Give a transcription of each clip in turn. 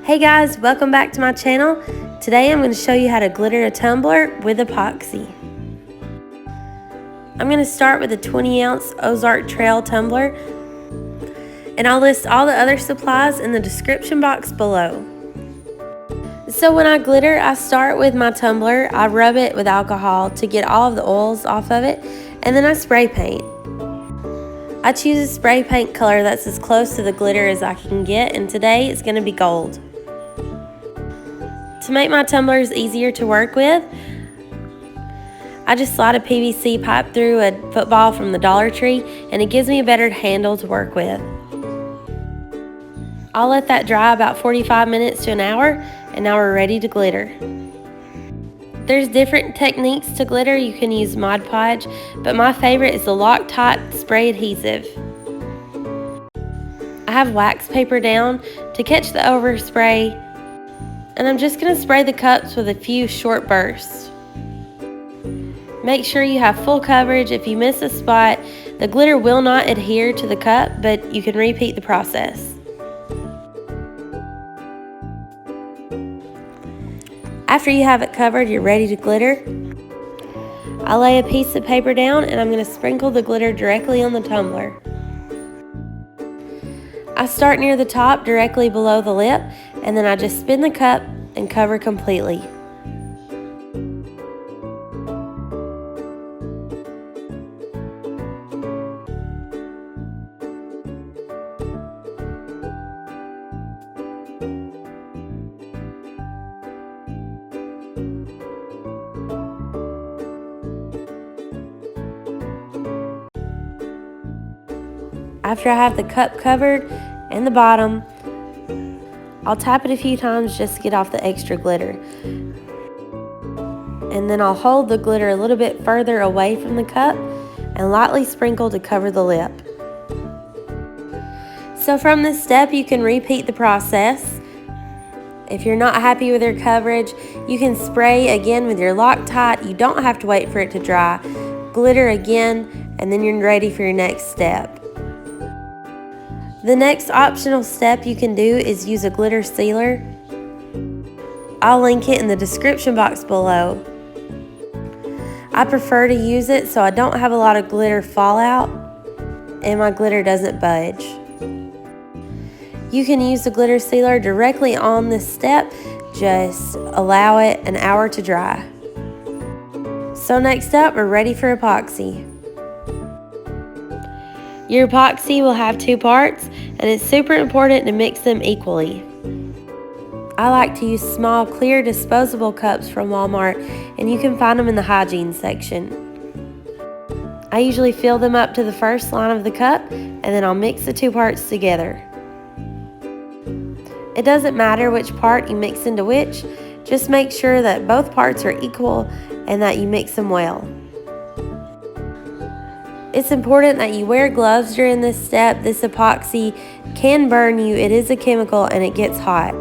Hey guys, welcome back to my channel. Today I'm going to show you how to glitter a tumbler with epoxy. I'm going to start with a 20-ounce Ozark Trail tumbler, and I'll list all the other supplies in the description box below. So when I glitter, I start with my tumbler. I rub it with alcohol to get all of the oils off of it, and then I spray paint. I choose a spray paint color that's as close to the glitter as I can get, and today it's going to be gold. To make my tumblers easier to work with, I just slide a PVC pipe through a football from the Dollar Tree, and it gives me a better handle to work with. I'll let that dry about 45 minutes to an hour, and now we're ready to glitter. There's different techniques to glitter. You can use Mod Podge, but my favorite is the Loctite Spray adhesive. I have wax paper down to catch the overspray, and I'm just going to spray the cups with a few short bursts. Make sure you have full coverage. If you miss a spot, the glitter will not adhere to the cup, but you can repeat the process. After you have it covered, you're ready to glitter. I lay a piece of paper down, and I'm going to sprinkle the glitter directly on the tumbler. I start near the top, directly below the lip, and then I just spin the cup and cover completely. After I have the cup covered and the bottom, I'll tap it a few times just to get off the extra glitter. And then I'll hold the glitter a little bit further away from the cup and lightly sprinkle to cover the lip. So from this step, you can repeat the process. If you're not happy with your coverage, you can spray again with your Loctite. You don't have to wait for it to dry. Glitter again, and then you're ready for your next step. The next optional step you can do is use a glitter sealer. I'll link it in the description box below. I prefer to use it so I don't have a lot of glitter fallout and my glitter doesn't budge. You can use the glitter sealer directly on this step. Just allow it an hour to dry. So next up, we're ready for epoxy. Your epoxy will have two parts, and it's super important to mix them equally. I like to use small clear disposable cups from Walmart, and you can find them in the hygiene section. I usually fill them up to the first line of the cup, and then I'll mix the two parts together. It doesn't matter which part you mix into which, just make sure that both parts are equal and that you mix them well. It's important that you wear gloves during this step. This epoxy can burn you. It is a chemical and it gets hot.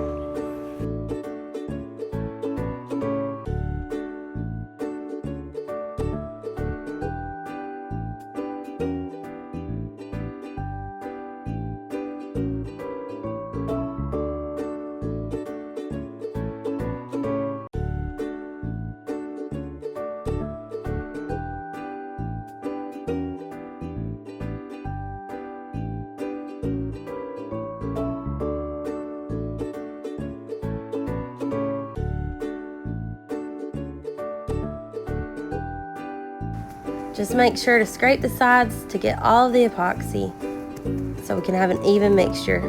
Just make sure to scrape the sides to get all of the epoxy so we can have an even mixture.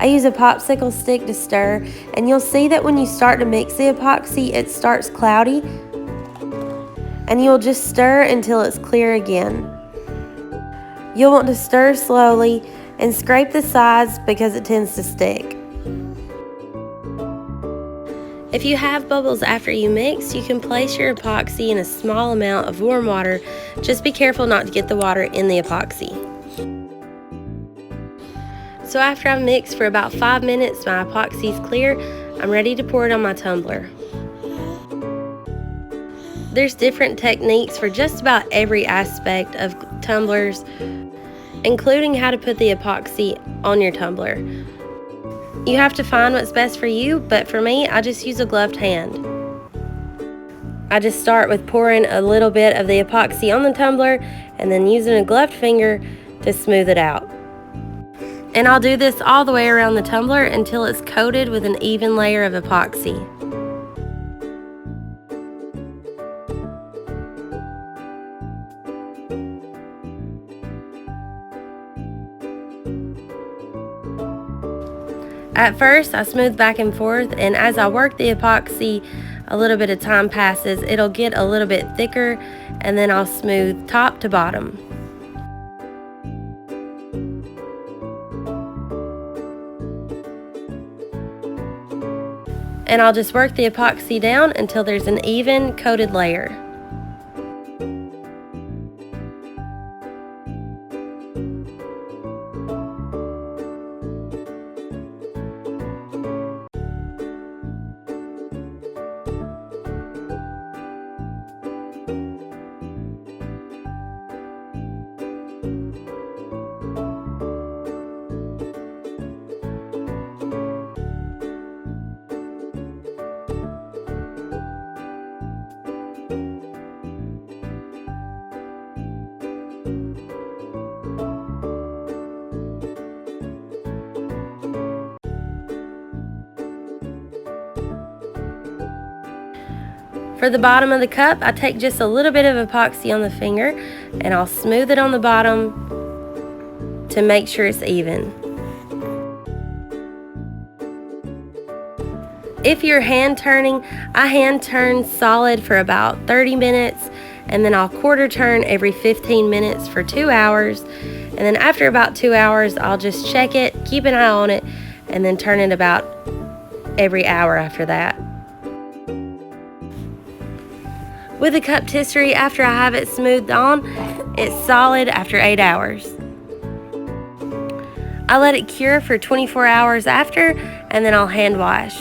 I use a popsicle stick to stir, and you'll see that when you start to mix the epoxy, it starts cloudy, and you'll just stir until it's clear again. You'll want to stir slowly and scrape the sides because it tends to stick. If you have bubbles after you mix, you can place your epoxy in a small amount of warm water. Just be careful not to get the water in the epoxy. So after I've mixed for about 5 minutes, my epoxy is clear. I'm ready to pour it on my tumbler. There's different techniques for just about every aspect of tumblers, including how to put the epoxy on your tumbler. You have to find what's best for you, but for me, I just use a gloved hand. I just start with pouring a little bit of the epoxy on the tumbler and then using a gloved finger to smooth it out. And I'll do this all the way around the tumbler until it's coated with an even layer of epoxy. At first, I smooth back and forth, and as I work the epoxy, a little bit of time passes, it'll get a little bit thicker, and then I'll smooth top to bottom. And I'll just work the epoxy down until there's an even coated layer. For the bottom of the cup, I take just a little bit of epoxy on the finger and I'll smooth it on the bottom to make sure it's even. If you're hand turning, I hand turn solid for about 30 minutes and then I'll quarter turn every 15 minutes for 2 hours. And then after about 2 hours, I'll just check it, keep an eye on it, and then turn it about every hour after that. With the cup tisserie, after I have it smoothed on, it's solid after 8 hours. I let it cure for 24 hours after, and then I'll hand wash.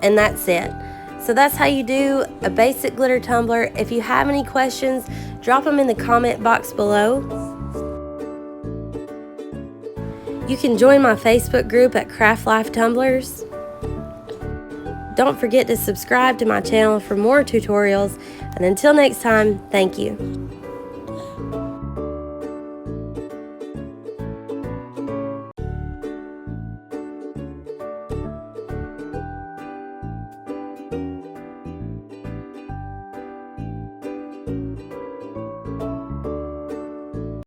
And that's it. So that's how you do a basic glitter tumbler. If you have any questions, drop them in the comment box below. You can join my Facebook group at Craft Life Tumblers. Don't forget to subscribe to my channel for more tutorials. And until next time, thank you.